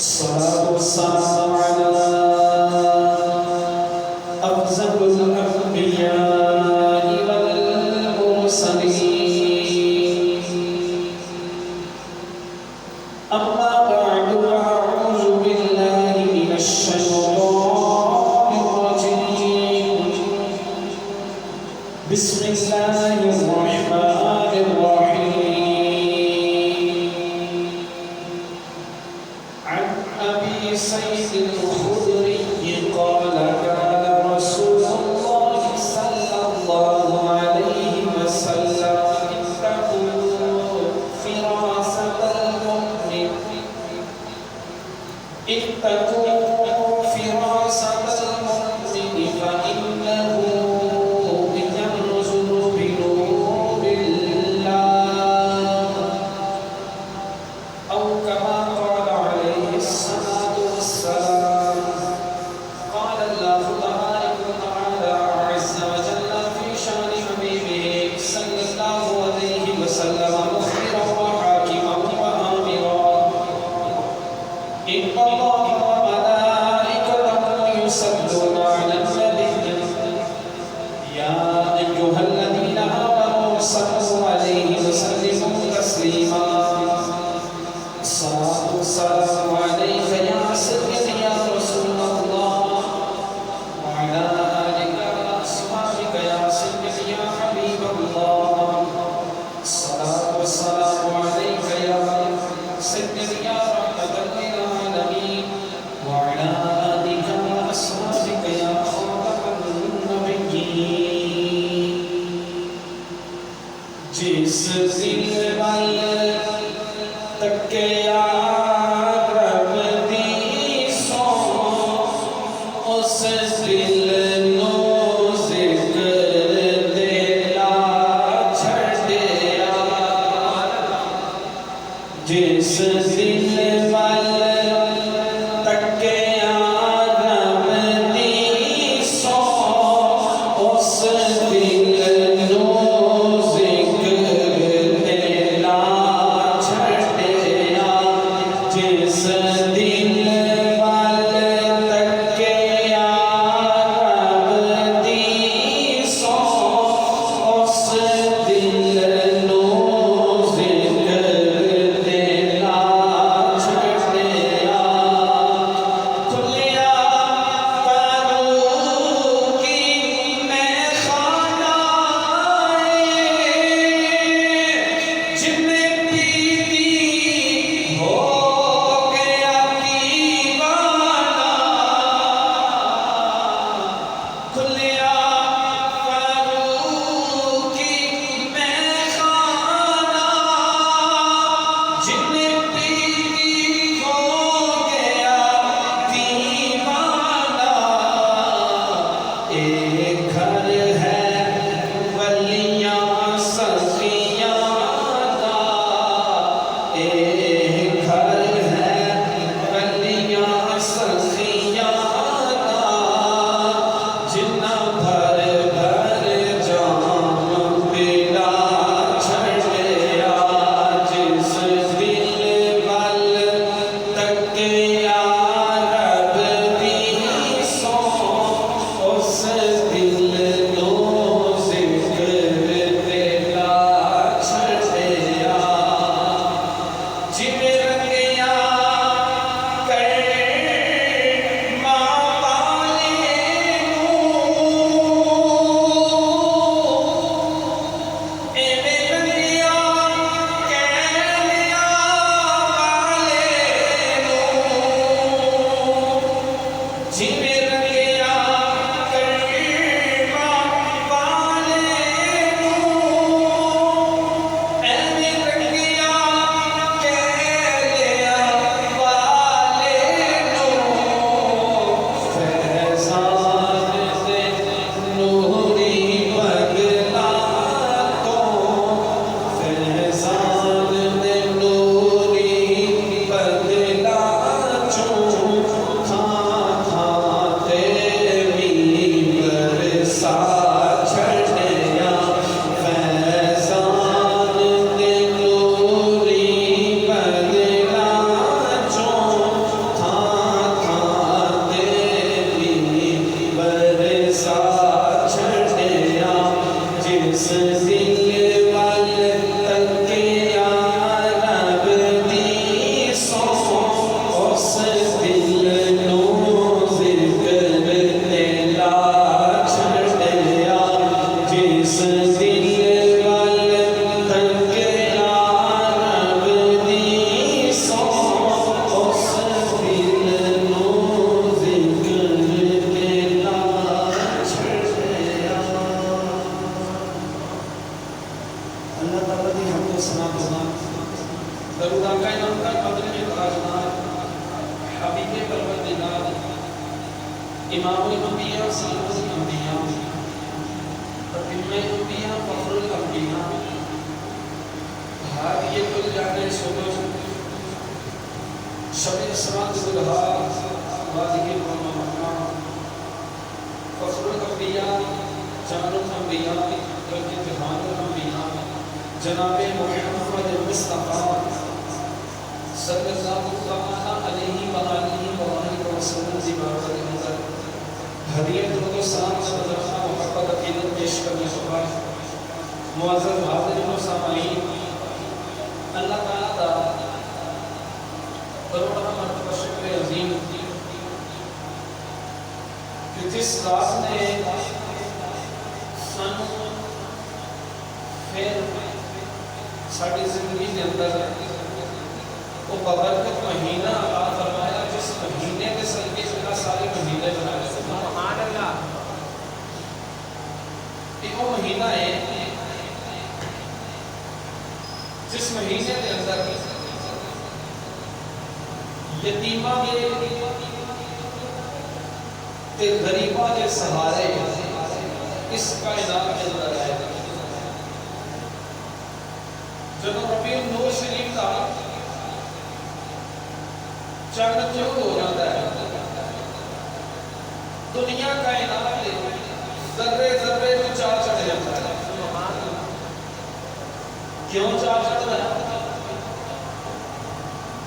الصلاة والسلام على أفضل الأنبياء والمرسلين أما بعد أعوذ بالله من الشيطان الرجيم بسم الله الرحمن الرحيم عن أبي سعيد الخدري قال قال رسول الله صلى الله عليه وسلم اتقوا فراسة المؤمن فإنه ينزل بنور الله أو كما قال عليه الصلاة والسلام. قال الله تبارك وتعالى عز وجل في شأن حبيبه صلى الله عليه وسلم مخبرا وحاكما وآمرا إن الله وملائكته يصلون على النبي يا أيها الذين آمنوا صلوا عليه وسلموا تسليما. الصلاة والسلام عليك يا سيدي يا رسول الله وعلى آلك وأصحابك يا سيدي يا حبيب الله. الصلاة والسلام عليك يا سيدي يا رحمة للعالمين وعلى آلك وأصحابك يا خاتم النبيين. جس دل والے تک آرام دی سو اس دل نو ذکر دلا چھڑیا. جس دل والے تک آرام دی سو اس دل نو ذکر دلا چھڑیا. جس دل والے تک آرام دی سو اس دل نو ذکر دلا چھڑیا. امام الانبیاء سید الانبیاء تتمہ الانبیاء فخر الانبیاء ہادی کل جانے سبب شب اسراء ذوالہا وادی المنام فخر الانبیاء جان الانبیاء بلکہ جہان الانبیاء جناب محمد مصطفیٰ صلی اللہ علیہ وآلہ وسلم زبارت نظر حدیت و سلام صدقہ محبت عقیدت پیش کرنے کے بعد معزز حاضرین و سامعین اللہ تعالیٰ دا کروڑا مرتبہ شکر عظیم کہ جس رات نے سن پھر ساری زندگی کے اندر وہ ببرکت مہینہ عطا فرمایا جس مہینے کے صدقے اللہ سارے مہینے بنائے سبحان اللہ ایک وہ مہینہ ہے جس مہینے کے اندر یتیمہ کے غریبہ کے سہارے اس کائنات کے اندر آئے جب ربیع النور شریف کا چاند جو ہو جاتا ہے دنیا کائنات ذرے ذرے میں چار چڑھ جاتا ہے کیوں چار چڑھتا ہے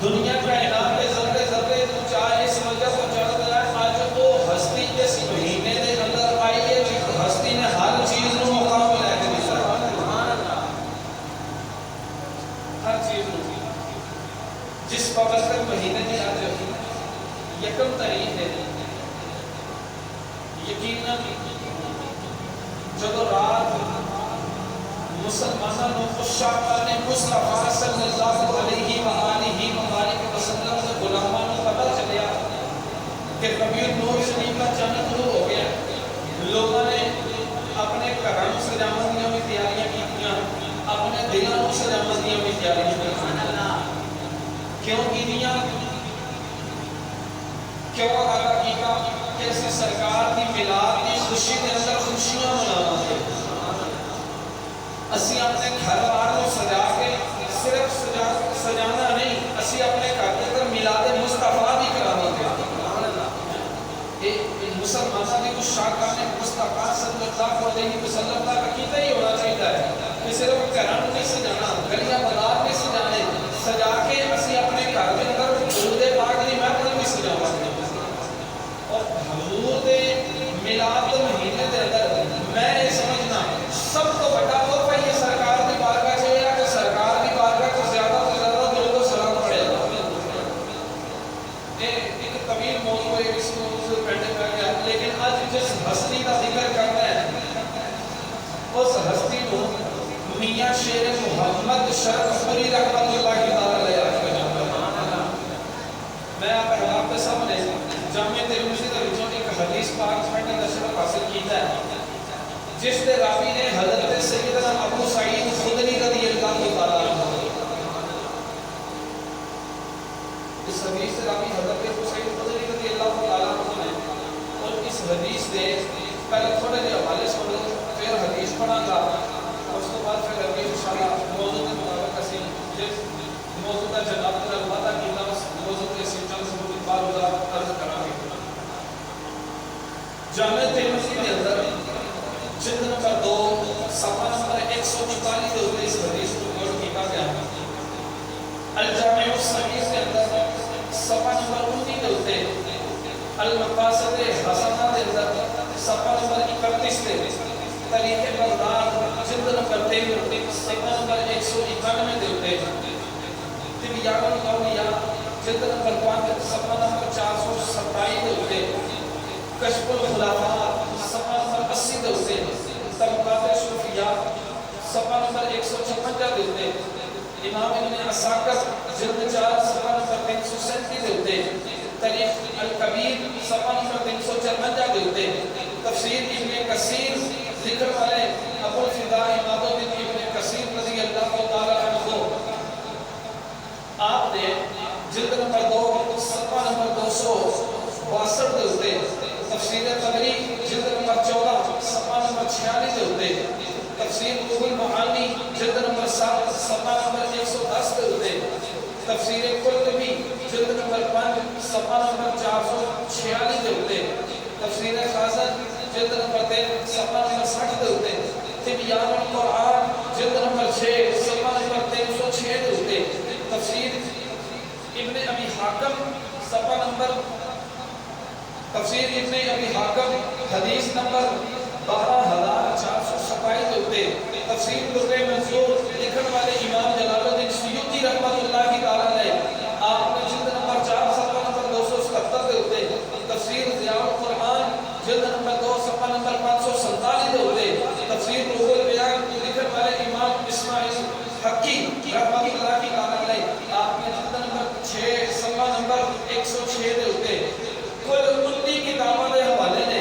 دنیا کائنات کے ذرے ذرے میں چار اس وجہ سے چڑھتا ہے آج وہ ہستی جس مہینے کے اندر آئی ہے جس ہستی نے ہر چیز میں مقام لے کے دیا ہر چیز جس بابرکت مہینے میں آج یکم تاریخ ہے یقیناً جب رات مسلمانوں کو شاہان مصطفیٰ صلی اللہ علیہ وآلہ وسلم سے غلاموں کو پتہ چلیا کہ ربیع النور شریف کا چاند شروع ہو گیا لوگوں نے اپنے گھروں سجاوٹ کی تیاریاں کی اپنے دلوں سجاوٹ کی تیاریاں کی کیوں کی دیا کیوں اگر کیتا کیسے سرکار کی میلاد کی خوشی کے اندر خوشیاں منانا ہے اسی اپنے گھر والوں سجا کے صرف سجانا نہیں اسی اپنے گھر کے اندر میلاد مصطفیٰ بھی کرانا ہے مسلمانوں کی کچھ شاہکان مصطفیٰ صلی اللہ علیہ وسلم کا عقیدہ ہی ہونا چاہیے ہے کہ صرف گھروں نہیں سجانا گلیاں بازار نہیں سجانے سجا کے اسی اپنے گھر کے اندر درود پاک دی محفل بھی سجاواں اور حضور دے میلاد کے مہینے دے اندر میں یہ سمجھنا سب تو بڑا تحفہ یہ سرکار دی بارگاہ چ ہے کہ سرکار دی بارگاہ کو زیادہ سے زیادہ درود و سلام پڑھے ایک طویل موضوع ہے اس موضوع سے پہلے کر گیا لیکن آج جس ہستی کا ذکر کرنا ہے اس ہستی کو میاں شیر محمد شرف پوری رحمت اللہ تعالی علیہ میں آپ احباب کے سامنے جامع ترمذی کے وچوں ایک حدیث پاک پڑھنے کا شرف حاصل کیتا ہے جس کے راوی نے حضرت سیدنا ابو سعید خدری رضی اللہ تعالی عنہ اس حدیث سے راوی حضرت ابو سعید خدری رضی اللہ تعالی عنہ نے اور اس حدیث دے پہلے تھوڑے دیر حوالے سن لو پھر حدیث پڑھاں گا اس کے بعد پھر ابھی انشاءاللہ موضوع کے مطابق اسی جس موضوع کا جناب نے وعدہ کیا اس موضوع کے چند ثبوت بار عرض کرا گے جامع ترمذی کے اندر جلد نمبر 2 صفحہ نمبر 144 کے اوپر اس حدیث کو نوٹ کیا گیا الجامع الصغیر کے اندر صفحہ نمبر 19 کے اوپر المقاصد حسنہ کے اندر صفحہ نمبر 31 کے طریق بغداد جلد نمبر 3 صفحہ نمبر 191 کے اوپر طبیان الاولیاء جلد نمبر 5 صفحہ نمبر 427 کے اوپر کشف الخلافہ صفحہ نمبر 80 کے اوپر طبقات صوفیہ صفحہ نمبر 156 کے اوپر امام ابن عساکر جلد 4 صفحہ نمبر 337 کے اوپر تاریخ الکبیر صفحہ نمبر 354 کے اوپر تفسیر ابن کثیر ذکر والے ابو الفدا امام ابن کثیر رضی اللہ تعالی عنہ آپ نے جلد نمبر 2 صفحہ نمبر 262 کے اوپر تفسیر قبری جلد نمبر 14 صفحہ نمبر 46 دے ہوتے تفسیر روح المعانی جلد نمبر 7 صفحہ نمبر 110 دے ہوتے تفسیر قرطبی جلد نمبر 5 صفحہ نمبر 446 دے ہوتے تفسیر خازن جلد نمبر 3 صفحہ نمبر 60 دے ہوتے تبیان القرآن جلد نمبر 6 صفحہ نمبر 306 دے ہوتے تفسیر ابن ابی حاکم صفحہ نمبر تفسیر ابن ابی حاکم حدیث نمبر 12427 دے ہوتے تفسیر در منظور لکھن والے امام جلال الدین سیوطی رحمۃ اللہ تعالی علیہ آپ نے جلد نمبر 4 صفحہ نمبر 277 دے ہوتے تفسیر ضیاء القرآن جلد نمبر 2 صفحہ نمبر 547 دے ہوتے تفسیر روح البیان لکھن والے امام اسماعیل حقی رحمۃ اللہ تعالی علیہ آپ نے جلد نمبر 6 صفحہ نمبر 106 دے ہوتے کل 19 کتابوں کے حوالے نے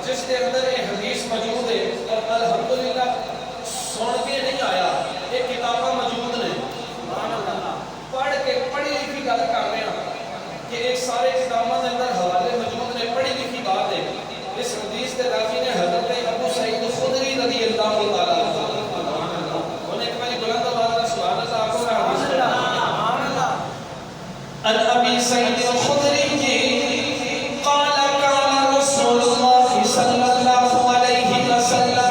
جس کے اندر یہ حدیث موجود ہے اور الحمدللہ سن کے نہیں آیا یہ کتابیں موجود نے پڑھ کے پڑھی لکھی گل کر رہے ہیں کہ ایک سارے کتابوں کے اندر حوالے موجود نے پڑھی لکھی بات ہے اس حدیث کے راوی نے حضرت ابو سعید خدری رضی اللہ تعالی عنہ انہیں ایک بار بلند آواز میں سبحان اللہ آپ کو میں حدیث سبحان اللہ ان ابی سعید خدری قال قال رسول اللہ صلی اللہ علیہ وسلم صلی اللہ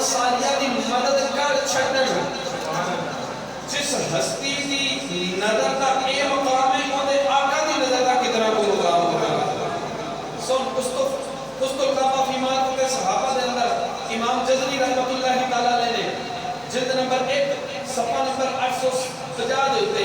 ساریہ دی مدد کر چھڑن جس ہستی دی نظر دا اے مقام ہے وہ دے آقا دی نظر دا کتنا کو مقام ہوگا سن قسطل کعبہ فی مات کے صحابہ دے اندر امام جزری رحمت اللہ تعالیٰ نے جلد نمبر 1 صفحہ نمبر 850 ہوتے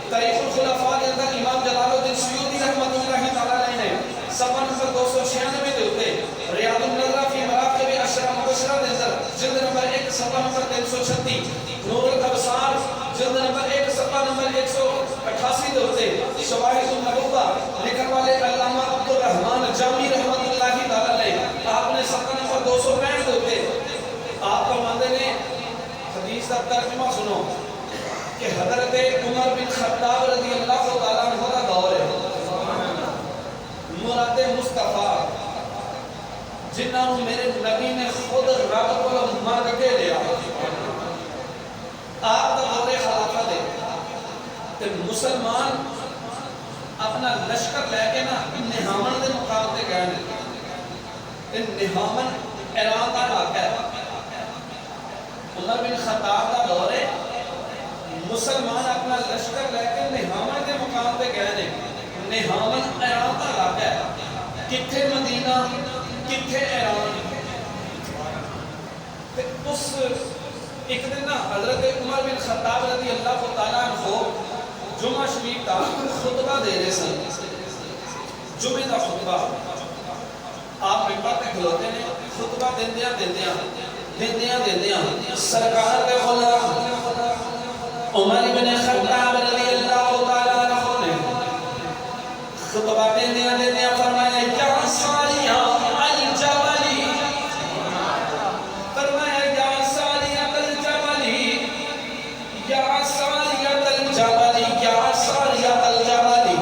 تاریخ الخلفاء کے اندر امام جلال الدین سیوطی رحمت اللہ تعالیٰ نے صفحہ نمبر 296 ہوتے ریاض النظرہ فی مراقب اشرا مبشرہ کے اندر جلد نمبر 1 صفحہ نمبر 336 نور الابصار جلد نمبر 1 صفحہ نمبر 188 ہوتے شواہد النبوہ لکھن والے علامہ عبد الرحمن جامی رحمت اللہ تعالیٰ آپ نے صفحہ نمبر 265 ہوتے آپ فرماتے ہیں حدیث کا ترجمہ سنو کہ حضرت عمر بن خطاب رضی اللہ تعالیٰ عنہ کا دور ہے مراد مصطفیٰ جنہوں میرے نبی نے خود رب کو مانگ کے لیا آپ کا دور خلافت ہے کہ مسلمان اپنا لشکر لے کے نا نہامن دے مقام تے گئے نہامن ایران کا علاقہ ہے عمر بن خطاب کا دور ہے مسلمان اپنا لشکر لے کے نہامن کے مقام پہ گئے نے نہامن ایران کا علاقہ ہے کتھے مدینہ کتھے ایران اس ایک دن نا حضرت عمر بن خطاب رضی اللہ تعالیٰ عنہ جمعہ شریف کا خطبہ دے رہے سن جمعہ کا خطبہ آپ ممبر پہ کھلوتے ہیں خطبہ دیندیاں سرکار کے غلام عمر بن خطاب رضی اللہ تعالیٰ عنہ نے خطبہ دیندیاں فرمایا یا ساریہ الجبلی فرمایا یا ساریہ الجبلی یا ساریہ الجبلی یا ساریہ الجبلی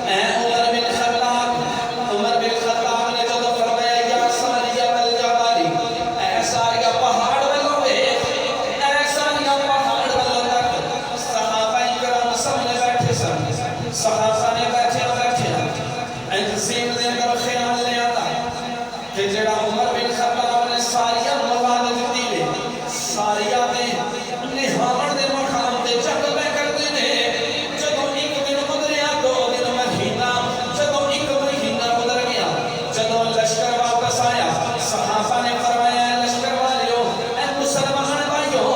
اے عمر بن خطاب نے جو فرمایا یا ساریہ الجبلی اے ساریہ پہاڑ والوں اے ساریہ پہاڑ والوں صحابہ کرام سامنے بیٹھے سن صحابہ نے بیٹھے ذہن دے اندر خیال لے آتا کہ جڑا عمر بن خطاب نے ساریہ مواد دیتی ہے ساریہ میں نہامن دے مقام تے جنگ میں کرتے نے جدوں ایک دن گزریا 2 دن مہینہ جدوں ایک مہینہ گزر گیا جدوں لشکر واپس آیا صحابہ نے فرمایا لشکر والیوں اے مسلمان بھائیوں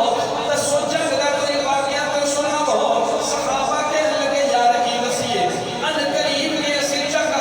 دسو جنگ دا کوئی واقعہ تو سناؤ صحابہ کہنے لگے یار کی وصیے ان قریب کے اسی جنگ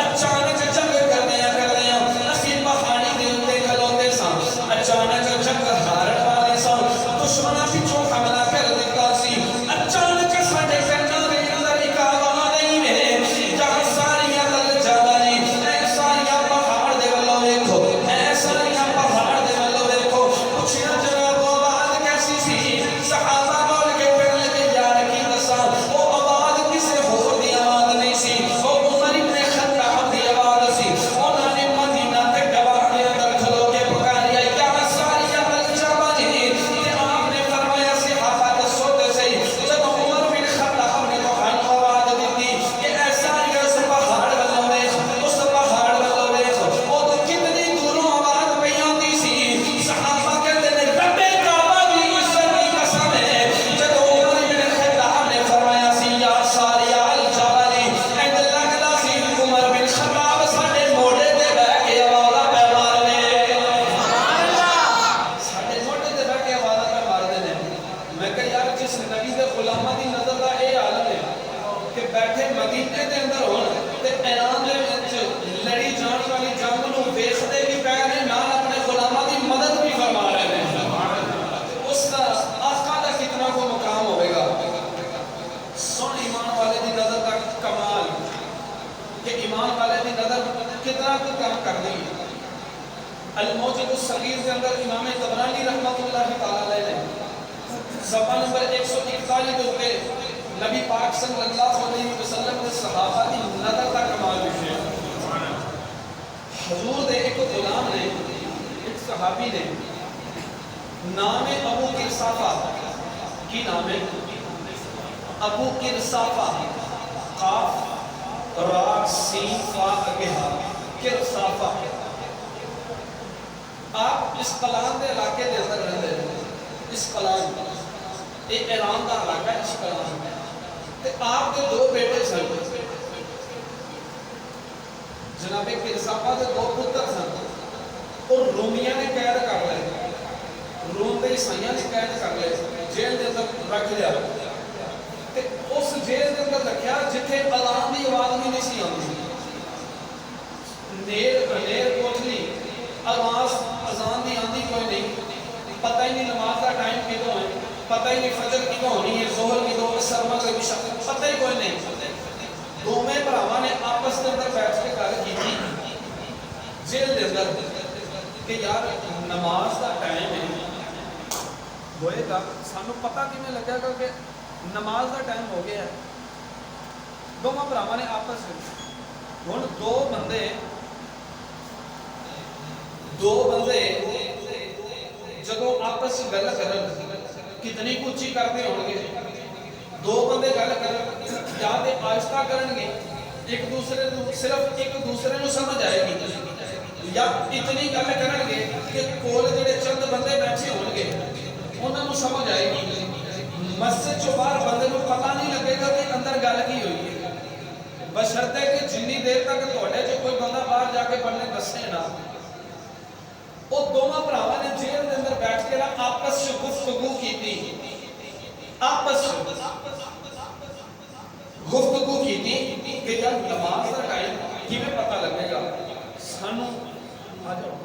اچانک جنگ کردیاں اسی پہاڑی دے اتے کھلوتے سان اچانک جنگ ہارن والے سان دشمناں پیچھوں حملہ کر دیتا سی اچانک ساڈے کناں دے اندر ایک آواز آئی ہے یا ساریہ الجبلی اے ساریہ پہاڑ دے ولوں ویکھو اے ساریہ پہاڑ دے ولوں ویکھو پوچھیا جناب آواز کیسی سی صحابہ بول کے کہنے لگے یار کی دساں او آواز کسے ہور دی آواز نہیں سی او عمر بن خطاب دی آواز سی انہوں نے مدینہ تے گواہ دے اندر کھلو کے پکاریا یا ساریہ الجبلی تے آپ نے فرمایا صحابہ دسو تے صحیح جدوں عمر بن خطاب نے پہاڑ آواز دیتی کہ اے ساریہ اس پہاڑ والوں ویکھ اس پہاڑ والوں ویکھ او تو کتنی دوروں آواز پئی آندی سی صحابہ کہتے نے رب کعبہ دی عزت دی قسم ہے جدوں عمر بن خطاب نے فرمایا سی یا ساریہ الجبلی اے لگدا سی عمر بن خطاب ساڈے موڑے تے بیٹھ کے آواز پہ مارنے سبحان اللہ ساڈے موڑے تے بیٹھ کے آواز پہ مار دے میں کہ یار جس نبی دے غلاماں دی نظر دا اے عالم ہے کہ بیٹھے مدینے دے اندر ہون تے ایران دے وچ لڑی جان والی جنگ نوں ویکھدے بھی پے نے نال اپنے غلاماں دی مدد بھی فرما رہے ہیں سبحان اللہ اس دا آقا دا کتنا کو مقام ہوے گا سن ایمان والے دی نظر دا کمال کہ ایمان والے دی نظر کتنا کو کام کر دی الموجب الصغیر کے اندر امام طبرانی رحمت اللہ تعالی علیہ نے صفحہ نمبر 141 ہوتے نبی پاک صلی اللہ علیہ وسلم کے صحابہ کی نظر کا کمال ہے حضور دے ایک غلام نے ایک صحابی نے نام ابو کرصافہ کی نام ہے ابو کرصافہ قاف را سین فا اگے ہا کرصافہ آپ اس کلان کے علاقے کے اندر رہتے ہیں. اس کلان یہ ایران کا علاقہ ہے. اس کلان تے آپ کے دو بیٹے سن. جناب قرصاپا کے دو پتر سن اور رومیاں نے قید کر لے. روم کے عیسائیاں نے قید کر لے, جیل کے اندر رکھ لیا. تے اس جیل کے اندر رکھیا جتھے اذان کی آواز بھی نہیں سی آتی. نیر کوٹلی آواز اذان دی آندی کوئی نہیں. پتہ ہی نہیں نماز کا ٹائم کدوں ہے, پتہ ہی نہیں فجر کدوں ہونی ہے, ظہر کدوں, عصر مغرب عشاء, پتہ ہی کوئی نہیں. دونوں بھراواں نے آپس کے اندر بیٹھ کے گل کی جیل کے اندر کہ یار نماز کا ٹائم ہے ہوئے گا, سانو پتہ کیویں لگے گا کہ نماز کا ٹائم ہو گیا ہے. دونوں بھراواں نے آپس ہن دو بندے جدو آپس گل کرن کتنی اونچی کرتے ہون گے. دو بندے گل کرن یا تے آہستہ کرن گے, ایک دوسرے صرف ایک دوسرے نو سمجھ آئے گی, یا اتنی گل کرن گے کہ کول جڑے چند بندے بیٹھے ہون گے انہاں نو سمجھ آئے گی. مسجد چوں باہر بندے نو پتہ نہیں لگے گا کہ اندر گل کی ہوئی ہے, بشرطے کہ جنی دیر تک تواڈے چ کوئی بندہ باہر جا کے پڑھنے دسے نا. وہ دونوں بھراواں نے جیل کے اندر بیٹھ کے آپس میں گفتگو کی. آپس گفتگو کی کہ جب نماز کا ٹائم کیویں پتہ لگے گا. سانو آ جاؤ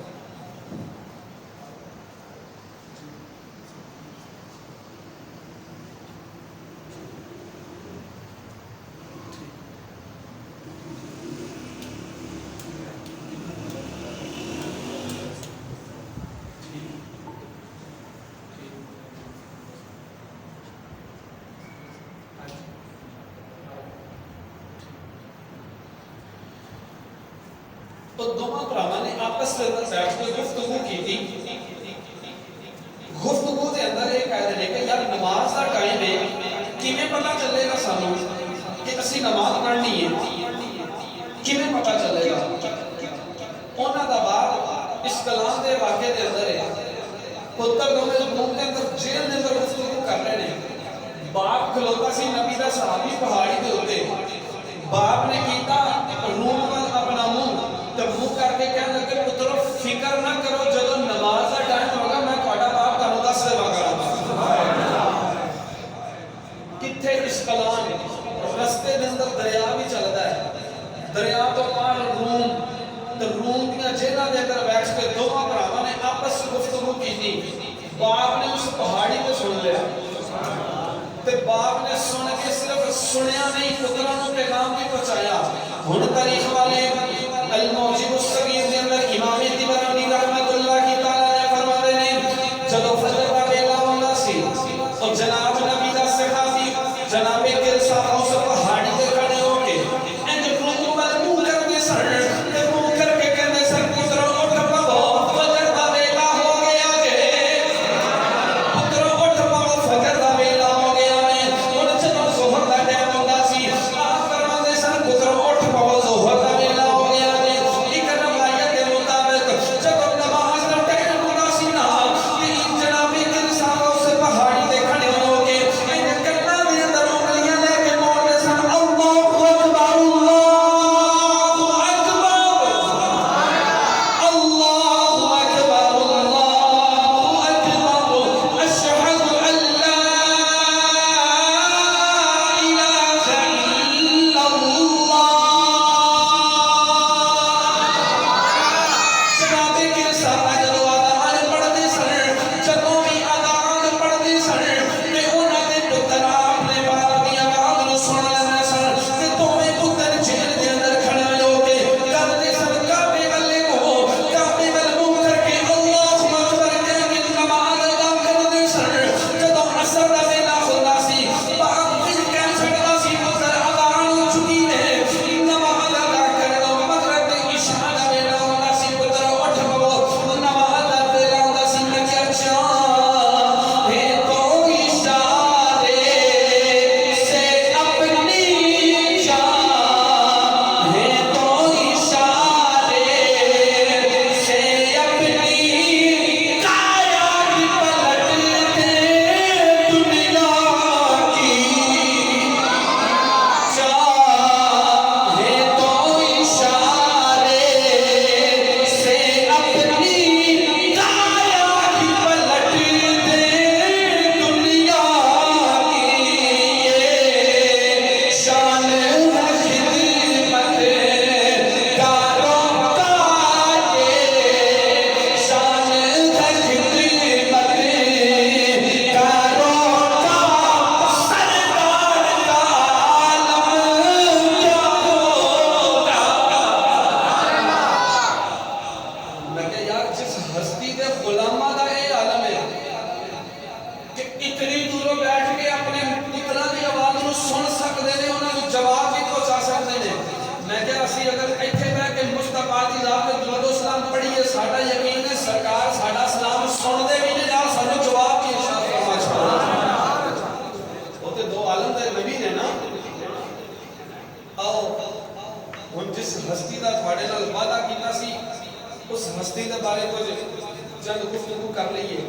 تو دونوں بھراواں نے آپس کے اندر بیٹھ کے گفتگو کی تھی. گفتگو کے اندر یہ کہہ رہے کہ یار نماز کا ٹائم ہے, کیویں پتہ چلے گا سانو کہ اسی نماز پڑھنی ہے, کیویں پتہ چلے گا. انہاں دا باپ اس کلام کے واقعے کے اندر ہے, پتر دونوں روم کے اندر جیل کے اندر گفتگو کر رہے ہیں. باپ کھلوتا سی نبی دا صحابی پہاڑی کے اوتے. باپ نے کیتا روم وال اپنا منہ تو منہ کر کے کہنے لگے پترو فکر نہ کرو, جدو نماز کا ٹائم ہوگا میں تہاڈا باپ تانوں دس دیواں گا. کتھے اشکلان رستے دے اندر دریا بھی چلدا ہے, دریا تو پار روم, تو روم دیاں جیلاں دے اندر بیٹھ کے دونوں بھراواں نے آپس میں گفتگو کی. باپ نے اس پہاڑی کو سن لیا تے باپ نے سن کے صرف سنیا نہیں, پتراں نوں پیغام بھی پہنچایا. ہن تاریخ والے الموجب الصغیر کے اندر امام طبرانی رحمۃ اللہ کی تعالی فرماتے ہیں جدو فجر کا ویلا ہوندا سی اور جناب نبی دا صحابی جناب قرصاپا اس پہاڑی تے کھڑے ہو کے انج روح وال منہ کر کے سر تے منہ کر کے کہندے سر پترو اٹھ پاو فجر دا ویلا ہو گیا ہے. پترو اٹھ پاو فجر دا ویلا ہو گیا ہے. ہن جدو ظہر دا ٹائم ہوندا سی آپ فرماندے سن پترو اٹھ پاو ظہر دا ویلا ہو گیا ہے. اسی اگر ایتھے بیٹھ کے مصطفیٰ دی ذات تے درود و سلام پڑھیے ساڈا یقین ہے سرکار ساڈا سلام سن دے بھی نے نال سانو جواب بھی ارشاد فرما چھوڑا او تے دو عالم دے نبی نے نا آؤ ہن جس ہستی دا تھوڑے نال وعدہ کیتا سی اس ہستی دے بارے کچھ چند گفتگو کر لئیے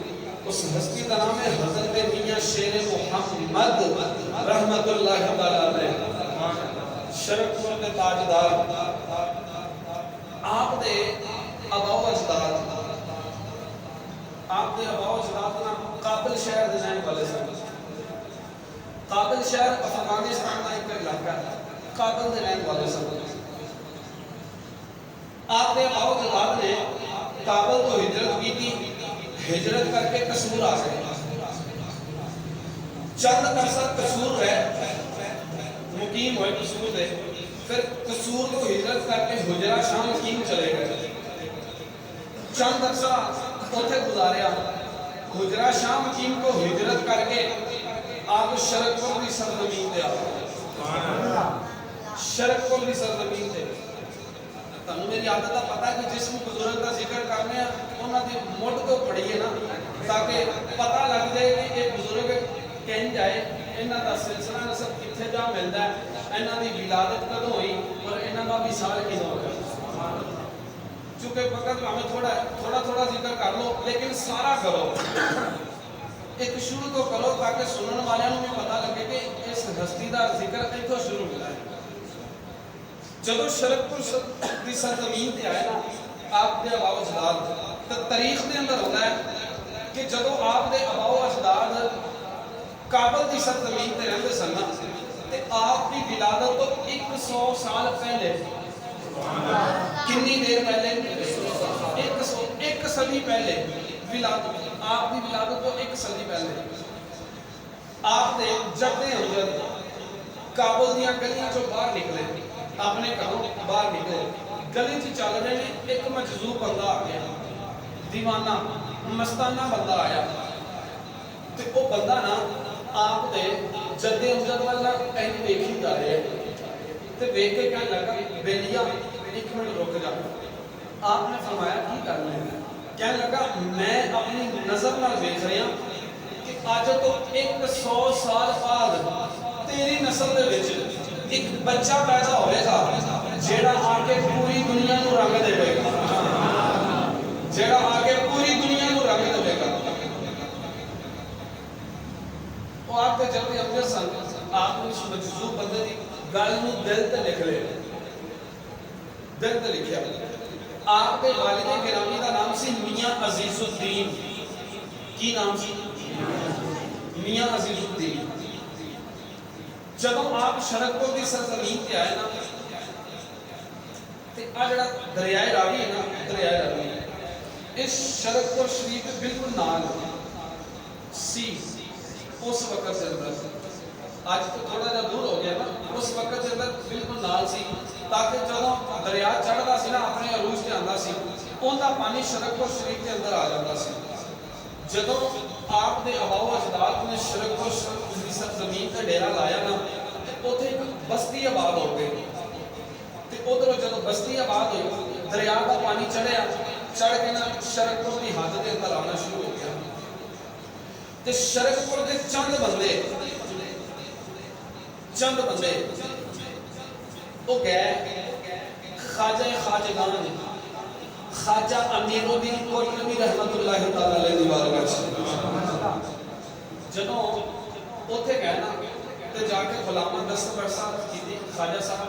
اس ہستی کا نام ہے حضرت میاں شیر محمد رحمت اللہ تعالی شرک پور کے تاجدار آپ دے اباؤ اجداد نا کابل شہر دے رہنے والے سن کابل شہر افغانستان کا ایک علاقہ ہے کابل دے رہنے والے سن آپ دے اباؤ اجداد نے کابل کو ہجرت کی تھی ہجرت کر کے قصور آ گئے چند عرصہ قصور رہے مقیم ہوئے قصور دے پھر قصور کو ہجرت کر کے حجرہ شام مقیم چلے گئے چند عرصہ اوتھے گزاریا حجرہ شام مقیم کو ہجرت کر کے آپ شرک پور کی سرزمین تے آ شرک پور کی سرزمین تے تانوں میری عادت دا پتہ ہے کہ جس بزرگ کا ذکر کرنے ہیں انہاں دی مڈ تو پڑھیے نا تاکہ پتہ لگ جائے کہ یہ بزرگ کہیں جائے انہاں دا سلسلہ نسب کتھے جا ملدا ہے انہاں دی ولادت کدوں ہوئی اور انہاں دا وصال کدوں ہویا چونکہ وقت ہمیں تھوڑا ذکر کر لو لیکن سارا کرو ایک شروع تو کرو تاکہ سنن والوں بھی پتہ لگے کہ اس ہستی دا ذکر ایتھوں شروع ہوتا ہے جدو شرک پور دی سرزمین تے آئے نا آپ دے اباؤ اجداد تو تاریخ دے اندر ہوتا ہے کہ جدو آپ دے اباؤ اجداد کابل دی سرزمین تے رہندے سن تے آپ کی ولادت تو 100 سال پہلے کتنی دیر پہلے 100 صدی پہلے ولادت آپ کی ولادت تو 1 صدی پہلے آپ نے جدے امجد کابل دیاں گلیاں چوں باہر نکلے اپنے گھروں باہر نکلے گلی چ چل رہے ہیں ایک مجذوب بندہ آ گیا دیوانہ مستانہ بندہ آیا تے وہ بندہ نا آپ دے جدے امجد والا اینی ویکھی جا رہے ہیں تے ویکھ کے کہنے لگا بیلیا 1 منٹ رک جا آپ نے فرمایا کی کر رہے ہیں کہنے لگا میں اپنی نظر نال ویکھ رہا کہ آج تو 100 سال بعد تیری نسل دے وچ ایک بچہ پیدا ہوئے گا جیڑا آگے پوری دنیا نو رنگ دے گا جیڑا آگے پوری دنیا نو رنگ دے گا وہ آپ کے جلدی اپنے سن آپ نے اس مجذوب بندے دی گل نو دل تے لکھ لے دل تے لکھیا آپ کے والد گرامی کا نام سی میاں عزیز الدین کی نام سی میاں عزیز الدین جب آپ شرک پور کی سرزمین تے آئے نا تے آ جڑا دریائے راوی ہے نا دریائے راوی اس شرک پور شریف بالکل نال سی اس وقت سے اندر آج تو تھوڑا جا دور ہو گیا نا اس وقت سے اندر بالکل نال سی تاکہ جب دریا چڑھدا سی نا اپنے عروج تے آندا سی اون دا پانی شرک پور شریف کے اندر آ جاتا سی جدوں آپ نے اباؤ اجداد نے شرک پور کی سرزمین تے ڈیرا لایا نا اوتھے ایک بستی آباد ہو گئی تے ادھر جدوں بستی آباد ہوئی دریا کا پانی چڑھیا چڑھ کے نا شرک پور کی حد کے اندر آنا شروع ہو گیا تے شرک پور کے چند بندے وہ گئے خواجہ خواجگان خواجہ امیر الدین کوٹلوی رحمت اللہ تعالی علیہ دی بارگاہ جدوں اوتھے گئے نا تے جا کے غلامہ دستبر صاحب کی خواجہ صاحب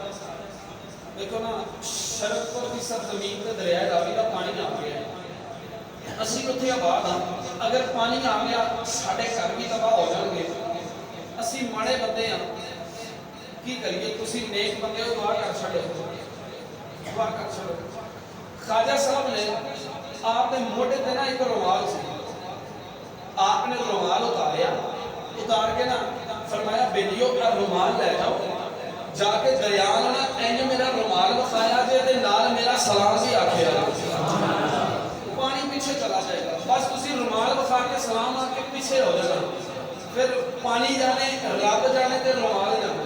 دیکھو نا شرک پور کی سرزمین تے دریائے راوی دا پانی آ گیا اسی اوتھے آباد ہاں اگر پانی آ گیا ساڈے گھر بھی تباہ ہو جان گے اسی ماڑے بندے ہاں کی کریے تسی نیک بندے ہو دعا کر چھڑو دعا کر چھڑو خواجہ صاحب نے آپ نے موٹے تے نا ایک رومال سی آپ نے رومال اتار کے نا فرمایا بیلیو کا رومال لے جاؤ جا کے دریان نا اینج میرا رومال بخایا جے دے نال میرا سلام بھی آکھیا پانی پیچھے چلا جائے گا بس تسی رومال بخا کے سلام آ کے پیچھے ہو جانا پھر پانی جانے رب جانے تے رومال جانے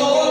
2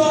2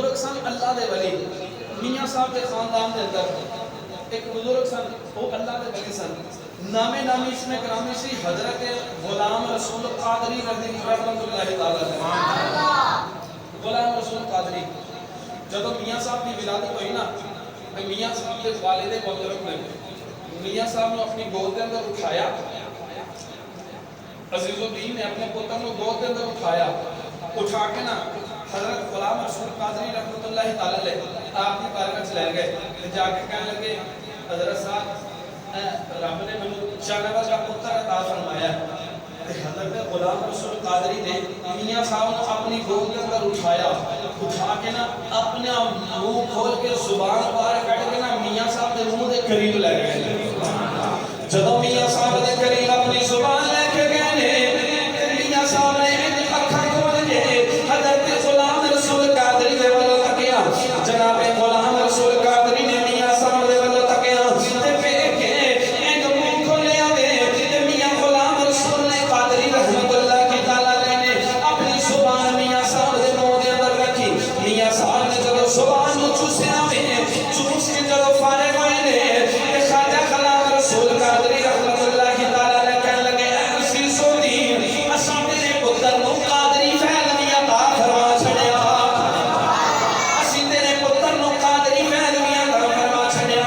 بزرگ سن اللہ دے ولی میاں صاحب کے خاندان دے اندر ایک بزرگ سن وہ اللہ دے ولی سن نامی اس میں گرامی سی حضرت غلام رسول قادری رضی رحمت اللہ تعالی غلام رسول قادری جب میاں صاحب کی ولادت ہوئی نا میاں صاحب کے والد محترم نے میاں صاحب نے اپنی گود کے اندر اٹھایا عزیز الدین نے اپنے پتر کو گود کے اندر اٹھا کے نا حضرت غلام رسول قادری رحمت اللہ تعالی آپ کی بارگاہ لے گئے جا کے کہنے لگے حضرت صاحب رب نے مجھے جانور کا پتر عطا فرمایا حضرت غلام رسول قادری نے میاں صاحب کو اپنی گود کے اندر اٹھا کے نا اپنا منہ کھول کے زبان باہر کٹ کے نا میاں صاحب کے منہ دے قریب لے گئے جب میاں صاحب دے قریب اپنی زبان لے کے گئے میاں صاحب نے اکھاں کھول کے حضرت غلام رسول قادری دے ول تکیا جناب غلام رسول قادری نے میاں صاحب دے ول تکیا تے ویکھ کے ایک منہ کھولیا تے میاں غلام رسول نے قادری رحمت اللہ کی تعالی نے اپنی زبان میاں صاحب دے منہ دے اندر رکھی میاں صاحب نے جب زبان نو چوسیا چوس کے جب فارغ ہوئے نے تے خواجہ غلام رسول قادری رحمت اللہ کی تعالی نے کہنے لگے اے عزیز الدین اساں تیرے پتر نو قادری فیض عطا فرما چھڑیا اسی تیرے پتر نو قادری فیض عطا فرما چھڑیا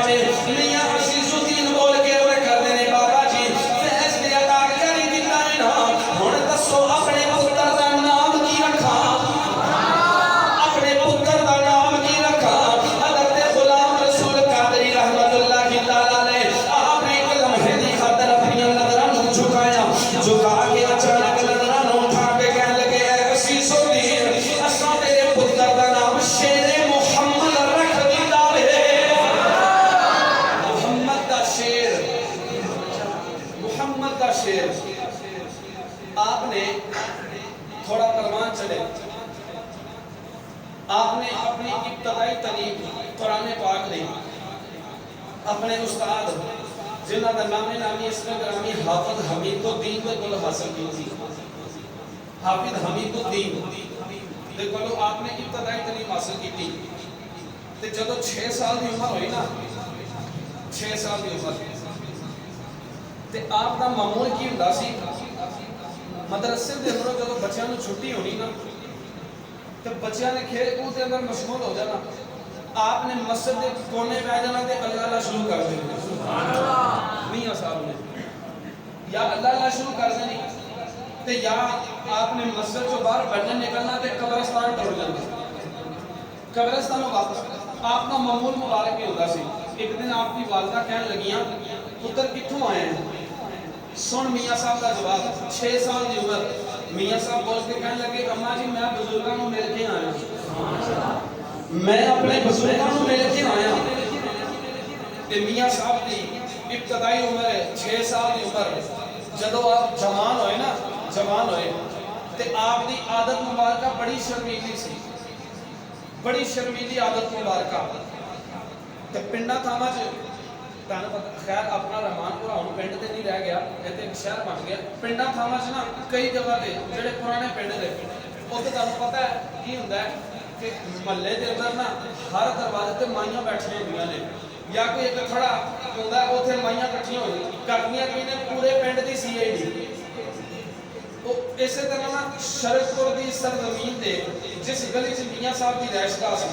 میاں عزیز الدین بول کے وہ کردے نے بابا جی فیض دے عطا کر دتا ہے نا ہن دسو اپنے پتر دا نام کی رکھا اپنے پتر دا نام کی رکھا حضرت غلام رسول قادری رحمت اللہ کی تعالی نے آپ نے ایک لمحے دی خاطر اپنی نظراں نو جھکا کے اچانک نظراں نو اٹھا کے کہنے لگے اے عزیز الدین اساں تیرے پتر دا نام شیر محمد رکھ دیتا ہے محمد دا شیر آپ نے تھوڑا پروان چلے آپ نے اپنی ابتدائی تعلیم قرآن پاک نے اپنے استاد جنہ کا نامی اس میں گرامی حافظ حمید الدین کے کول حاصل کی تھی حافظ حمید الدین دے کولو آپ نے ابتدائی تعلیم حاصل کی تھی تے جدو 6 سال دی عمر ہوئی نا 6 سال دی عمر تے آپ دا معمول کی ہوندا سی مدرسے دے اندر جدو بچیاں نو چھٹی ہونی نا تے بچیاں نے کھیل کود دے اندر مشغول ہو جانا آپ نے مسجد دے کونے پہ جانا تے اللہ اللہ شروع کر دینا سبحان اللہ میاں صاحب نے یا اللہ اللہ شروع کر دینی تے یا آپ نے مسجد سے باہر بڑھنے نکلنا تے قبرستان ٹر جانا قبرستان میں واپس آپ کا معمول مبارک ہی ہوتا سی ایک دن آپ کی والدہ کہنے لگیاں پتر کتھوں آئے ہیں سن میاں صاحب کا جواب 6 سال دی عمر میاں صاحب بول کے کہنے لگے اماں جی میں بزرگاں نوں مل کے آیا میں اپنے بزرگاں نوں مل کے آیا تے میاں صاحب دی ابتدائی عمر ہے 6 سال دی عمر جدو آپ جوان ہوئے نا جوان ہوئے تے آپ دی عادت مبارکہ بڑی شرمیلی سی بڑی شرمیلی عادت مبارکہ تے پنڈا تھاما خیر اپنا رحمان پورا ہوں پنڈ تے نہیں رہ گیا یہ ایک شہر بن گیا پنڈا تھاما سے نا کئی جگہ دے جڑے پرانے پنڈ دے اتنے تمہیں پتہ ہے کی ہوندا ہے کہ محلے دے اندر نا ہر دروازے تے مائیاں بیٹھیاں ہوندیاں نے یا کوئی ایک کھڑا ہوندا ہے اوتھے مائیاں کٹھیاں ہوئی کرنیاں کی نے پورے پنڈ دی سی آئی ڈی اسی طرح نا شرکپور دی سرزمین تے جس گلی سے میاں صاحب کی رہائش گاہ سی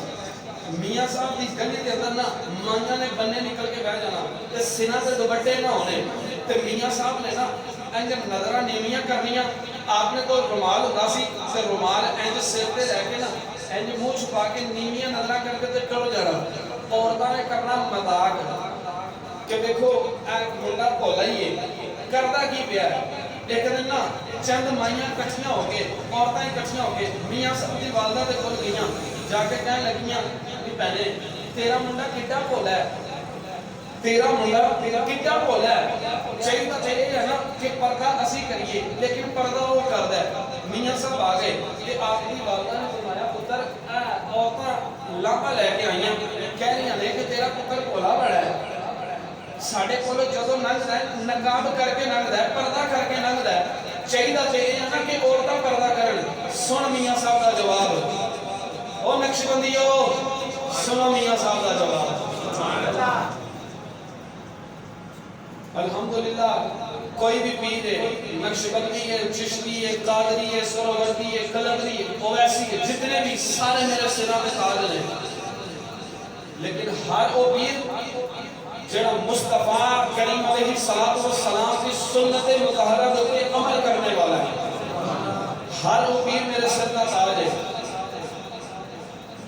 میاں صاحب دی گلی کے اندر نا مائیاں نے بننے نکل کے بہ جانا تے سینہ تے دوپٹے نہ ہونے تے میاں صاحب نے نا انج نظراں نیویاں کرنیاں آپ نے کوئی رومال ہوندا سی تے رومال انج سر تے رہ کے نا انج منہ چھپا کے نیویاں نظراں کر کے تے ٹر جانا عورتاں نے کرنا مذاق کہ دیکھو اے منڈا بھولا ہی ہے کردا کی پیا ہے ایک دن نا چند مائیاں کٹھیاں ہو کے عورتاں کٹھیاں ہو کے میاں صاحب دی والدہ دے کول گئیاں جا کے کہنے لگیاں کہ پہلے تیرا منڈا کڈا بھولا ہے تیرا منڈا کڈا بھولا ہے چاہیے تو یہ ہے نا کہ پردہ اسی کریے لیکن پردہ وہ کردا ہے میاں صاحب آ گئے کہ آپ کی والدہ نے فرمایا پتر عورتاں لامبا لے کے آئیاں کہہ رہی ہیں کہ تیرا پتر بھولا بڑا ہے ساڈے کولو جدوں لنگدا ہے نقاب کر کے لنگدا ہے پردہ کر کے لنگدا ہے چاہیے تو یہ ہے نا کہ عورتاں پردہ کرن سن میاں صاحب کا جواب او نقشبندیو سنو میاں صاحب کا جواب. الحمدللہ کوئی بھی پیر ہے، نقشبندی ہے، چشتی ہے، قادری ہے، سہروردی ہے، قلندری ہے، اویسی ہے، جتنے بھی سارے میرے سرا میں تاج ہیں، لیکن ہر وہ پیر جڑا مصطفیٰ کریم علیہ السلام کی سنت مطہرہ کے عمل کرنے والا ہے، ہر وہ پیر میرے سر کا تاج ہے.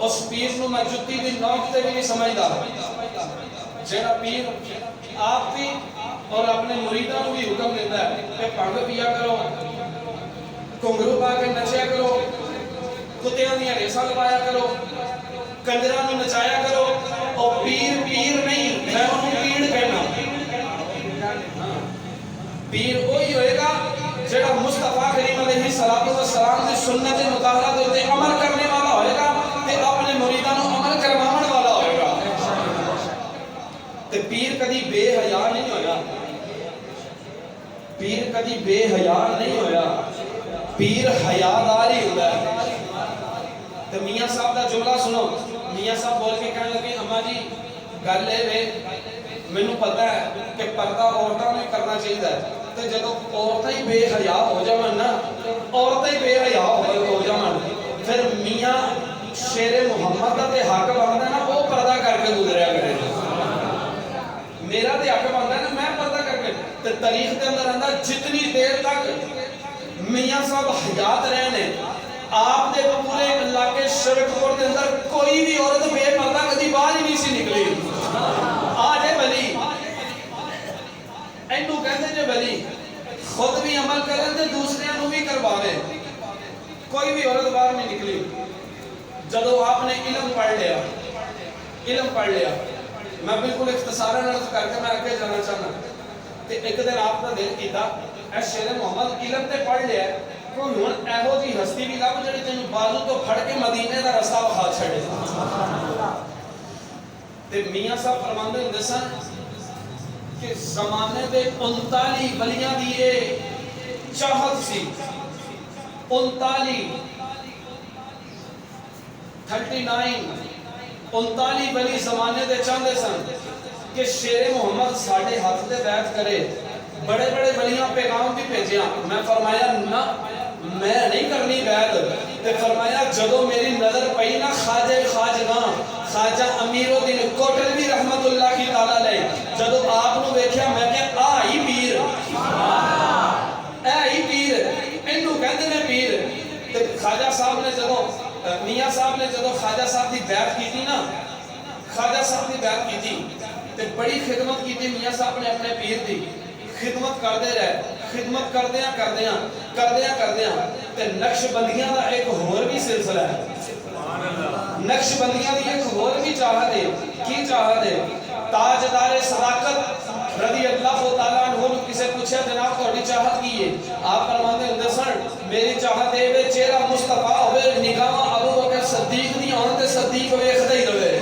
اس پیر نو میں جتی دی نوک تے بھی نہیں سمجھدا. جڑا پیر آپ بھی اور اپنے مریداں کو بھی حکم دیتا ہے کہ پنگ پیا کرو، گھنگرو پا کے نچیا کرو، کتیاں دیاں ریساں لگایا کرو، کنجراں نو نچایا کرو، اور پیر پیر نہیں، میں انہوں پیڑ کہنا. پیر وہی ہوئے گا جڑا مصطفیٰ کریم علیہ السلام کی سنت مطہرہ دے عمل کرنے والا ہوئے گا تے اپنے مریداں نو عمل کرواون والا ہوئے گا. تے پیر کدی بے حیا نہیں ہویا، پیر کدی بے حیا نہیں ہویا، پیر حیادار ہی ہوتا ہے. تے میاں صاحب دا جملہ سنو. میاں صاحب بول کے کہنے لگے اماں جی گل ہے مینوں پتہ ہے کہ پردہ عورتاں نے کرنا چاہیے، تے جدوں عورتاں ہی بے حیا ہو جاون نا، عورتاں ہی بے حیا ہو جاون، پھر میاں شیر محمد دا تے حق بندا نا وہ پردہ کر کے گزریا کرے. میرا تے حق بندا ہے نا میں پردہ کر کے. تے تاریخ دے اندر آندا جتنی دیر تک میاں صاحب حیات رہے نے، آپ دے پورے علاقے شرک پور دے اندر کوئی بھی عورت بے پردہ کدی باہر ہی نہیں سی نکلی. آج ہے ولی، اینو کہتے جو ولی خود بھی عمل کریں تے دوسرے نو بھی کرواوے. کوئی بھی عورت باہر نہیں نکلی. جدو آپ نے علم پڑھ لیا میں بالکل اختصارا عرض کر کے میں آگے جانا چاہنا. تے ایک دن آپ کا دل کیتا اے شیر محمد علم تے پڑھ لیا کوئی ہن ایہو جی ہستی بھی لب جڑی تینوں بازو تو پھڑ کے مدینے دا رستہ وکھا چھڑے. تے میاں صاحب فرماندے ہوندے سن کہ زمانے دے 39 ولیاں دی چاہت سی. 39 ولی زمانے دے چاہتے سن کہ شیر محمد ساڑھے ہاتھ دے بیعت کرے. بڑے بڑے ولیاں پیغام بھی بھیجیا. میں فرمایا نہ میں نہیں کرنی بیعت. تے فرمایا جدو میری نظر پئی نا خواجہ خواجگاں خواجہ امیر الدین کوٹلوی رحمت اللہ کی تعالیٰ لے، جدو آپ نو ویکھیا میں کہ آئی پیر، آئی پیر، اینو کہندے نے پیر. تے خواجہ صاحب نے جدو میاں صاحب نے جدو خواجہ صاحب دی بیعت کی تھی نا، خواجہ صاحب دی بیعت کی تھی تے بڑی خدمت کی تھی. میاں صاحب نے اپنے پیر دی خدمت کردے رہے. خدمت کردیاں تے نقش بندیاں دا ایک ہور بھی سلسلہ ہے. نقش بندیاں دی ایک ہور بھی چاہت ہے. کی چاہت ہے؟ تاجدار صداقت رضی اللہ تعالیٰ عنہ کسے پوچھا جناب تہاڈی چاہت کی ہے؟ آپ فرماندے ہوندے سن میری چاہت ہے وے چہرہ مصطفیٰ ہوئے، نگاہ ابو بکر صدیق دی ہون تے صدیق ویکھدا ہی رہے.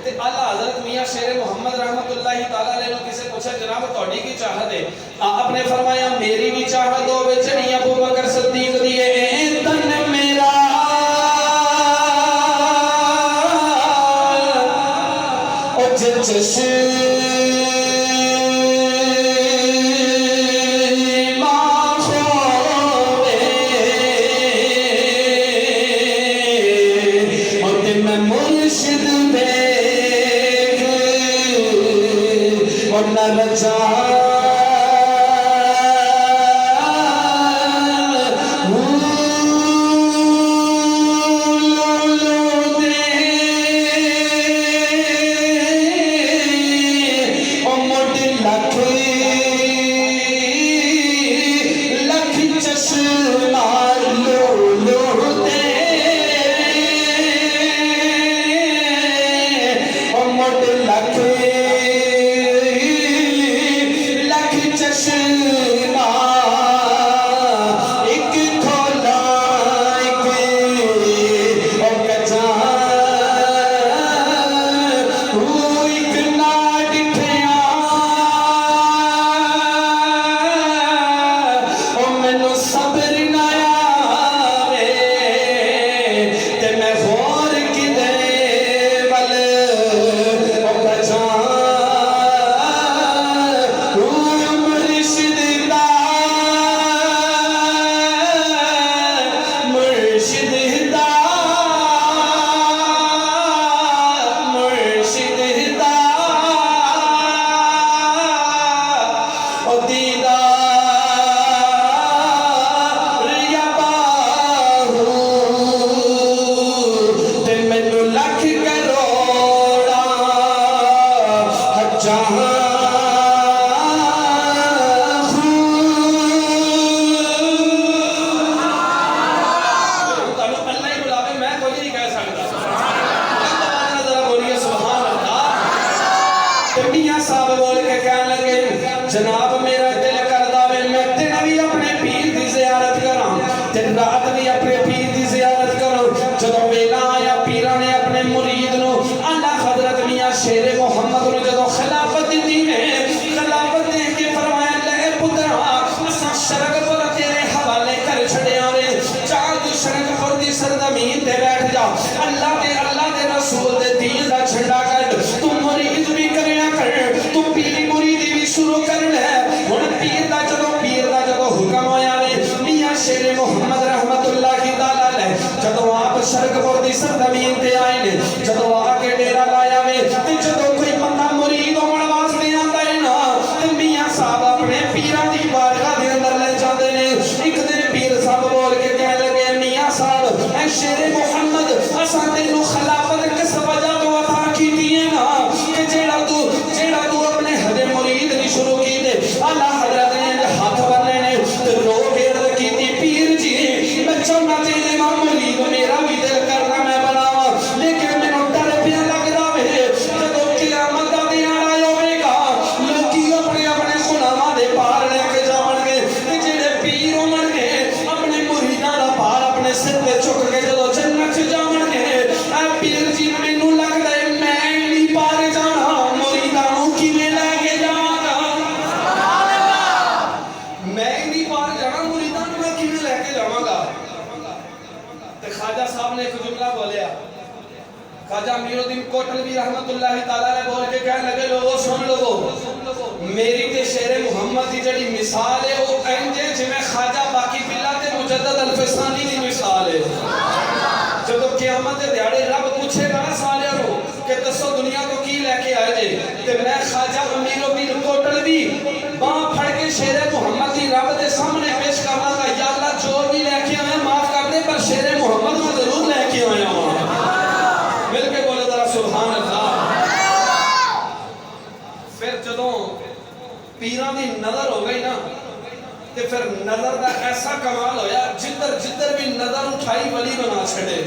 تے اعلیٰ حضرت میاں شیر محمد رحمت اللہ تعالیٰ علیہ نے کسے پوچھا جناب تہاڈی کی چاہت ہے؟ آپ نے فرمایا میری بھی چاہت ہوے چڑی ابو بکر صدیق دی اے تن میرا او جس جناب میرا دل کردا وے میں دن بھی اپنے پیر دی زیارت کراں دن رات بھی اپنے پیر دی زیارت کراں جدوں ویلا آیا پیراں نے اپنے مرید نو اعلی حضرت میاں شیر محمد نو جدوں خلافت دی نے خلافت دے کے فرمایا لے پترا اساں شرک پر تیرے حوالے کر چھڑیا وے چاند شرک پر دی سرزمین تے بیٹھ جا اللہ دے رسول دے دین دا جھنڈا کر تو مرید بھی کریا کر تو پیری مریدی بھی شروع کرنا ہے ہن پیر دا جدوں حکم آیا وے میاں شیر محمد رحمت اللہ کی تعالی علیہ جدوں آپ شرک پر دی سرزمین تے آئے نے جدوں آ کے ڈیرا لایا وے تے جدوں کوئی بندہ مرید ہون واسطے آندا ہے نا تے میاں صاحب اپنے پیراں دی بارگاہ دے اندر لے جاندے نے ایک دن پیر صاحب بول کے کہنے لگے میاں صاحب اے شیر محمد اساں تینوں خلافت کس وجہ تو عطا کیتی ہے نا کہ جیڑا تو اپنے حد مرید نہیں شروع کیتے اعلی حضرت نے ہاتھ بننے نے تے رو کے عرض کیتی پیر جی میں چاہنا تیرے مرید میرا بھی دل کرنا میں بناواں لیکن مینوں ڈر پیا لگدا وے جدوں قیامت دا دن آئے گا لوکی اپنے گناہاں دے پار لے کے جاون گے تے جڑے پیر ہون گے اپنے مریداں دا پار اپنے سر تے چک کے جدوں جنت چ جاون گے اے پیر جی مینوں لگدا ہے میں نہیں پار جانا مریداں نوں کیویں لے کے جاواں گا سبحان اللہ میں نہیں پار جانا مریداں نوں میں کیویں لے کے جاواں گا تے خواجہ صاحب نے ایک جملہ بولیا خواجہ امیر الدین کوٹلوی رحمت اللہ تعالی علیہ بول کے کہنے لگے لوگو سن لو میری تے شیر محمد دی جڑی مثال ہے وہ انج ہے جویں خواجہ باقی بلا تے مجدد الفسانی دی مثال ہے جدوں قیامت دے دیہاڑے رب پوچھے گا نا ساریاں نوں کہ دسو دنیا کو کی لے کے آئے جے تے میں خواجہ امیر الدین کوٹلوی باں پھڑ کے شیر محمد دی رب دے سامنے پیش کراں گا یا اللہ جو بھی لے کے آئے معاف کر دے پر شیر محمد میں ضرور لے کے آیا ہوں مل کے بولے ذرا سبحان اللہ پھر جدوں پیراں دی نظر ہو گئی نا تے پھر نظر دا ایسا کمال ہویا جدھر بھی نظر اٹھائی ولی بنا چھڑے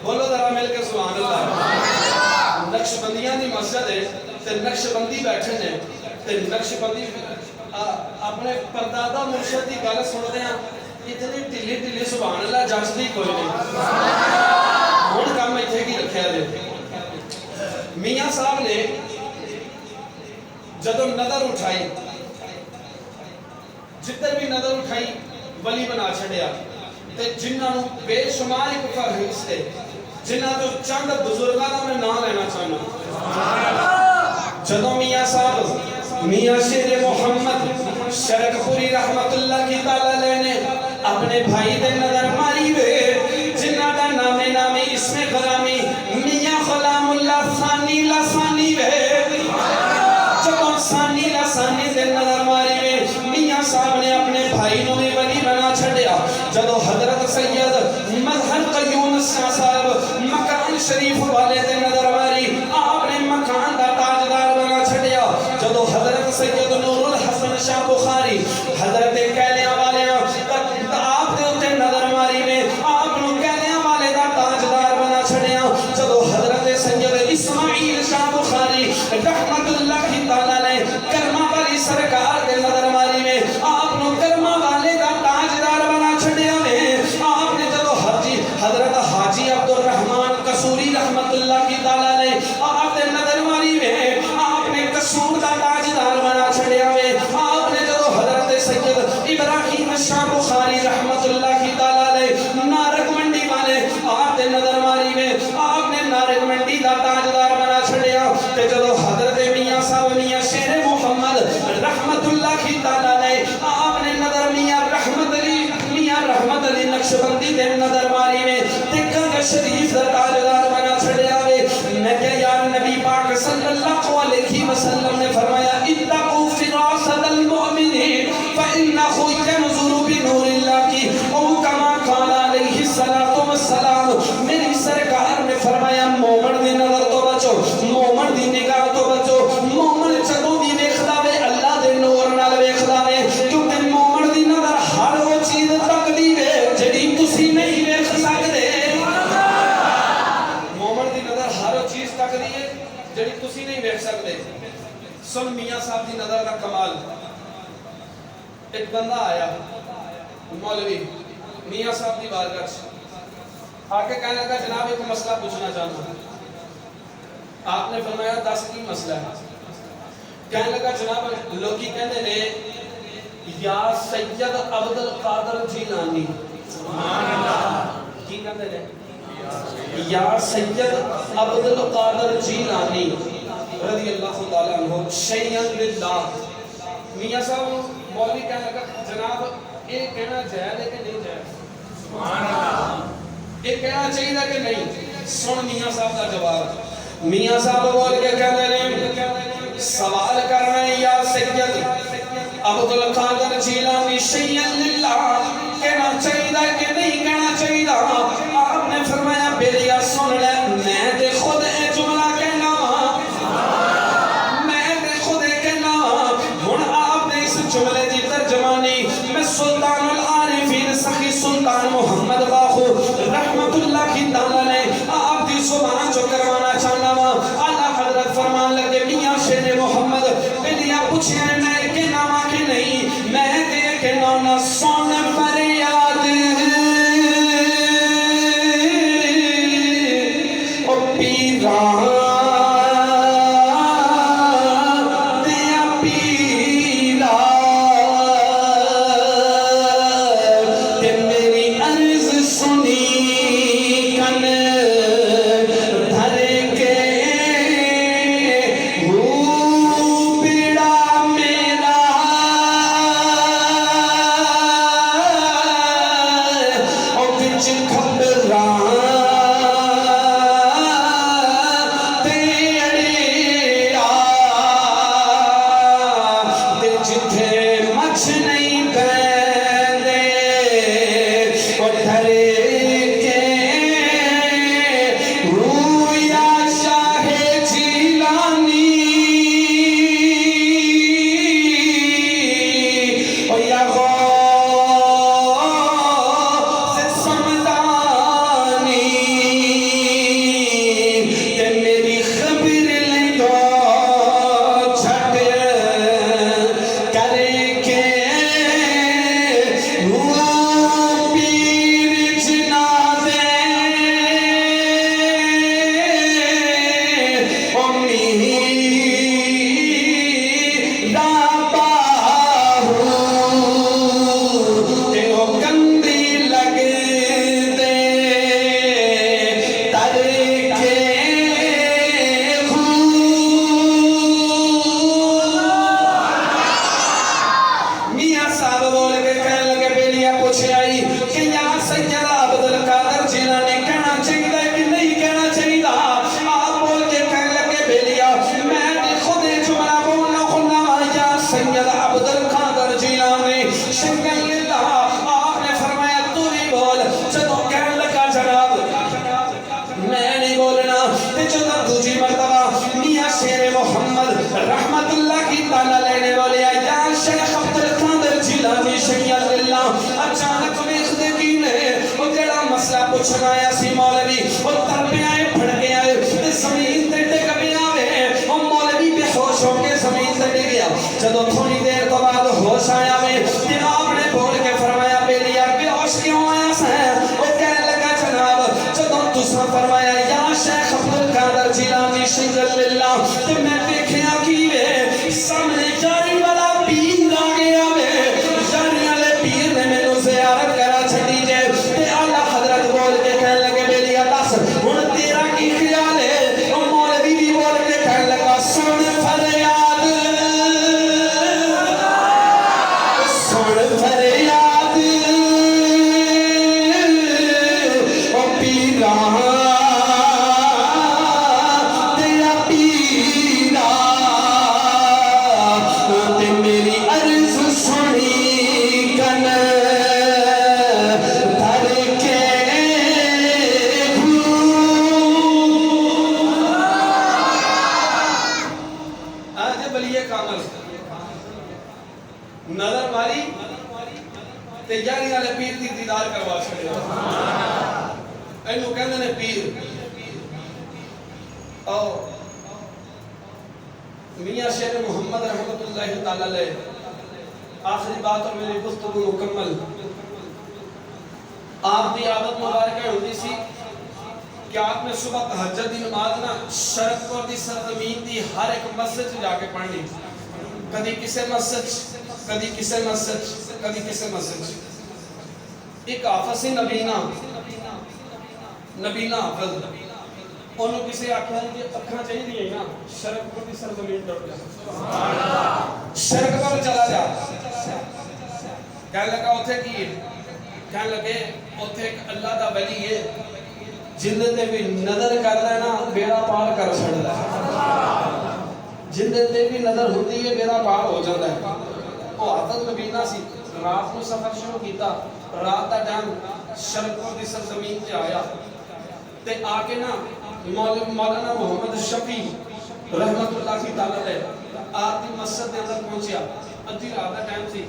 بولو ذرا مل کے سبحان اللہ نقش بندیاں دی مسجد ہے تے نقش بندی بیٹھے نے تے نقش بندی اپنے پردادا مرشد دی گل سنتے ہیں اتنی ٹلی سبحان اللہ جچدی کوئی نہیں ہن کام ایتھے کی رکھیا جے میاں صاحب نے جدوں نظر اٹھائی جدھر بھی نظر اٹھائی ولی بنا چھڑیا تے جنہاں نوں بے شمار ایک فہرست ہے جنہاں تو چند بزرگاں دا میں نام لینا چاہنا سبحان اللہ جدوں میاں صاحب میاں شیر محمد شرک پوری رحمت اللہ کی تعالی علیہ نے اپنے بھائی دے نظر ماری وے جنہاں دا نام اسم غلامی میاں غلام اللہ ثانی لسانی وے جدوں ثانی لسانی دے نظر ماری وے میاں صاحب نے اپنے بھائی نوں بھی ولی بنا چھڑیا جدوں حضرت سید مظہر قیوم صاحب مکان شریف والے دے نظر ماری آپ نے مکان دا تاجدار بنا چھڑیا جدوں حضرت سید نور الحسن شاہ بخاری حضرت کہلیاں والے آپ دے اوتے نظر ماری نے آپ نوں کہلیاں والے دا تاجدار بنا چھڑیا جدوں حضرت سید اسماعیل شاہ بخاری رحمت اللہ کی تعالی علیہ کرما والی سرکار دے نظر ماری نے آپ نوں کرما والے دا تاجدار بنا چھڑیا نے آپ نے جدوں حضرت حاجی عبد الرحمن قصوری رحمت اللہ کی تعالی علیہ آپ دے نظر ماری نے آپ نے قصور دا تاجدار بنا چھڑیا نے آپ نے جدوں حضرت سید ابراہیم شاہ بخاری رحمت اللہ کی تعالی علیہ نارک منڈی والے آپ دے نظر ماری نے آپ نے نارک منڈی دا تاجدار بنا چھڑیا تے جدوں حضرت میاں صاحب میاں شیر محمد رحمت اللہ کی تعالی علیہ آپ نے نظر میاں رحمت علی نقشبندی دے نظر ماری نے تے گنگ شریف دا تاجدار بنا چھڑیا وے میں کہ یار نبی پاک صلی اللہ علیہ وسلم نے فرمایا اتقوا فراست المؤمن فإنه ينظر بنور الله او كما قال علیہ الصلوۃ والسلام میری سرکار نے فرمایا مومن دی نظر تو بچو مومن دی نگاہ تو بچو مومن جدوں دی ویکھدا وے اللہ دے نور نال ویکھدا وے کیونکہ مومن دی نظر ہر وہ چیز تک دی وے جڑی تسی نہیں ویکھ سکدے سن میاں صاحب دی نظر کا کمال. ایک بندہ آیا مولوی میاں صاحب دی بارگاہ چ آ کے کہنے لگا جناب ایک مسئلہ پوچھنا چاہتا ہوں. آپ نے فرمایا 10 کی مسئلہ ہے. کہنے لگا جناب لوگی کہنے نے یا سید عبد القادر جیلانی سبحان اللہ کی کہتے ہیں یا سید عبد القادر جیلانی رضی اللہ تعالیٰ عنہ شیئن للہ. میاں صاحب مولوی کہنے لگا جناب یہ کہنا جائز ہے کہ نہیں جائز؟ سبحان اللہ یہ کہنا چاہیے کہ نہیں؟ سن میاں صاحب کا جواب. میاں صاحب بول کے کہنے لیں سوال کرنا یا سید عبد القادر جیلانی شیئن للہ کہنا چاہیے کہ نہیں کہنا چاہیے؟ آپ نے فرمایا بیلیا سن لے میں دے خود اے جملہ کہنا میں دے خود اے کہنا ہن آپ نے اس جملے دی ترجمانی میں سلطان العارفین سخی سلطان محمد باخو رحمت اللہ کی تعالیٰ نے آپ دی زبان جو کروانا چاہنا وا. اللہ حضرت فرمان لگے میاں شیر محمد بیلیا پوچھے میں کہنا وا کہ نہیں میں دے کہنا نہ سن فریاد او پیران چھنایا سی مولوی اور تربیائیں پھڑ گیا زمین تے ٹک گیا وہ مولوی بے ہوش ہو کے زمین تے ٹک گیا. جدو تھوڑی دیر تو بعد ہوش آیا تے آپ نے بول کے فرمایا بیلیا بے ہوش کیوں آیا ہے؟ وہ کہنے لگا جناب جدو تسا فرمایا یا شیخ عبد القادر جیلانی شیئن للہ تے میں دیکھیا کی سامنے جاری والا پیر آ گیا جاری والے پیر نے مینوں زیارت کرا چھڈی جے تے اعلیٰ حضرت بول کے کہنے لگے بیلیا دس ہن تیرا کی خیال ہے؟ او مولوی بھی بول کے کہنے لگا سن فریاد سن فریاد او پیران تیرا پیرا تے میری عرض سنی کن نظر ماری تے یاری والے پیر دی دیدار کروا چھڑیا. اینو کہندے نے پیر. او میاں شیر محمد محمد رحمۃ اللہ تعالی علیہ، آخری بات اور میری گفتگو مکمل، آپ کی عادت مبارکہ ہوتی سی کہ آپ نے صبح تہجد دی نماز نا شرق دی سرزمین دی ہر ایک مسجد جا کے پڑھنی، کدی کسے مسجد، کدی کسے مسجد، کدی کسے مسجد۔ ایک حافظ سی نبینا حافظ، انہوں کسی آکھاں دی اکھاں چاہی دی ہے نا شرق دی سرزمین ٹر جا، شرق پر چلا جا، کہنے لگا اتھے کی ہے، کہنے لگے اتھے ایک اللہ دا ولی ہے جندے تے بھی نظر کر دینا بیڑا پار کر چھڑ دے، جندے تے بھی نظر ہوتی ہے بیڑا پار ہو جاتا ہے۔ وہ حافظ نبینا سی، رات کو سفر شروع کیتا، رات دا ٹائم شرق دی سرزمین تے آیا تے آکے نا مولانا محمد شفیع رحمت اللہ کی تعالیٰ ہے آپ کی مسجد دے اندر پہنچیا، ادھی رات دا ٹائم سی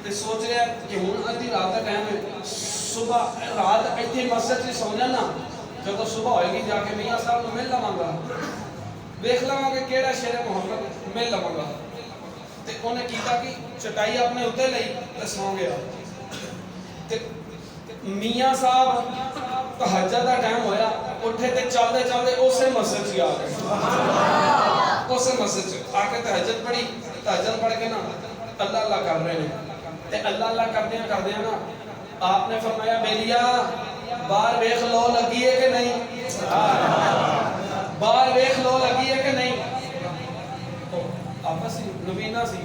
تے سوچ رہا ہے کہ ہون ادھی رات دا ٹائم ہے، صبح رات ایتھے مسجد سے سو جانا، جب صبح ہوئے گی جا کے میاں صاحب نے مل لواں گا، دیکھ لواں کہ کیڑا شیر محمد مل لواں گا، تے انہیں کیتا کہ چٹائی اپنے اتنے لئی تے سو گیا، تے میاں صاحب تہجد دا ٹائم ہویا، اٹھے تے چلدے چلدے اسے مسجد سے آ گئے، اسے مسجد سے آ کے تہجد پڑھی، تہجد پڑھ کے نا اللہ اللہ کر رہے ہیں، تے اللہ اللہ کردے ہیں نا آپ نے فرمایا بیلیا باہر ویکھ لو لگی ہے کہ نہیں، باہر ویکھ لو لگی ہے کہ نہیں، آپس نبینا سی